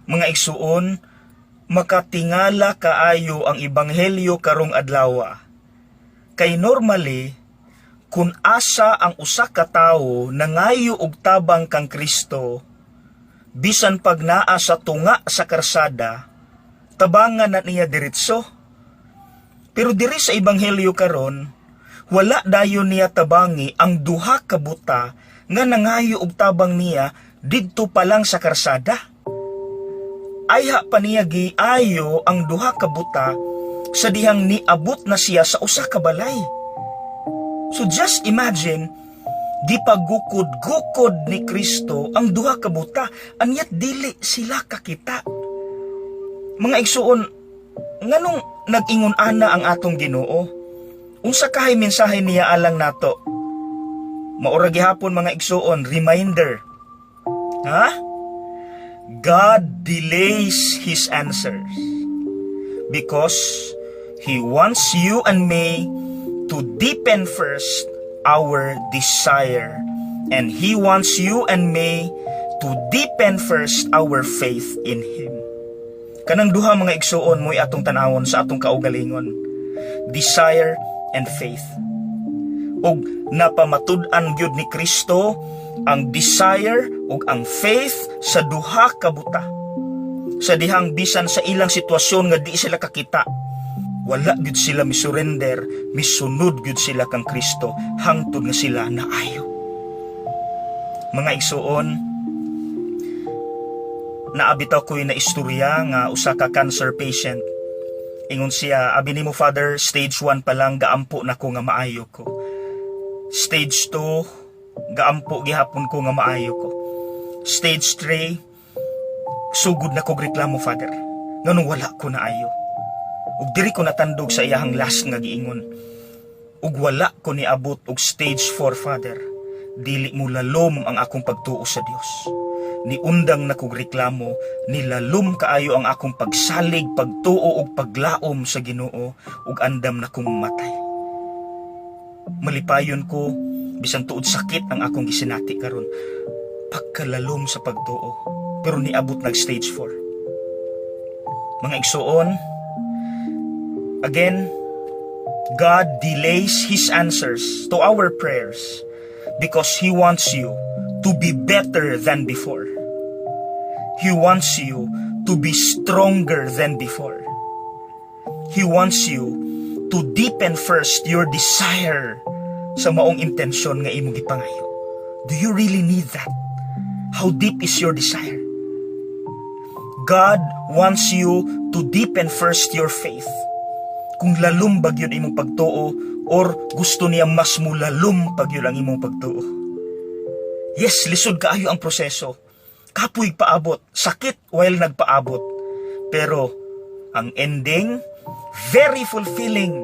Mga igsuon, makatingala kaayo ang ebanghelyo karong adlaw. Kay normally, kung asa ang usa ka tawo nangayo og tabang kang Kristo, bisan pag naa sa tunga sa karsada, tabangan na niya diretso. Pero diri sa ebanghelyo karon, wala dayon niya tabangi ang duha ka buta nga nangayo og tabang niya didto pa lang sa karsada. Ayha pa niya giayo ang duha ka buta sa dihang niabot na siya sa usa ka balay. So just imagine, di pagukod-gukod ni Kristo ang duha ka buta, anyat dili sila kakita. Mga igsuon, nganong nag-ingon ana ang atong Ginoo? Unsa kahay mensahe niya alang nato? Maura gihapon mga igsuon, reminder. God delays His answers because He wants you and me to deepen first our desire, and He wants you and me to deepen first our faith in Him. Kanang duha mga igsuon mo'y atong tanawon sa atong kaugalingon, desire and faith. Og napamatud-an gyud ni Kristo ang desire ug ang faith sa duha ka buta. Sa dihang bisan sa ilang sitwasyon nga di sila kakita, wala gyud sila misurrender, misunod gyud sila kang Kristo hangtod nga sila naayo. Mga igsuon, naabitaw ko'y na istorya nga usa ka cancer patient. Ingon siya, abi nimo Father, stage 1 pa lang gaampo na ko nga maayo ko. Stage 2, gaampo gihapon ko nga maayo ko. Stage 3, sugod na ko reklamo Father, nganong wala ko na ayo. Ug diri ko natandog sa iyahang last nga giingon, ug wala ko niabot og stage 4 Father, dili mo lalom ang akong pagtuo sa Dios. Niundang na kog reklamo, nilalom kaayo ang akong pagsalig, pagtuo ug paglaom sa Ginoo, ug andam na kong matay. Malipayon ko, bisan tuod sakit ang akong gisinati karon, pagkalalom sa pagtuo, pero niabot nag stage 4. Mga igsuon, again, God delays His answers to our prayers because He wants you to be better than before. He wants you to be stronger than before. He wants you to deepen first your desire sa maong intensyon nga imong gipangayo. Do you really need that? How deep is your desire? God wants you to deepen first your faith. Kung lalum bagyod imong pagtuo, or gusto niya mas mulalum bagyod ang imong pagtuo. Yes, lisod kaayo ang proseso. Kapoy paabot, sakit while nagpaabot. Pero ang ending, very fulfilling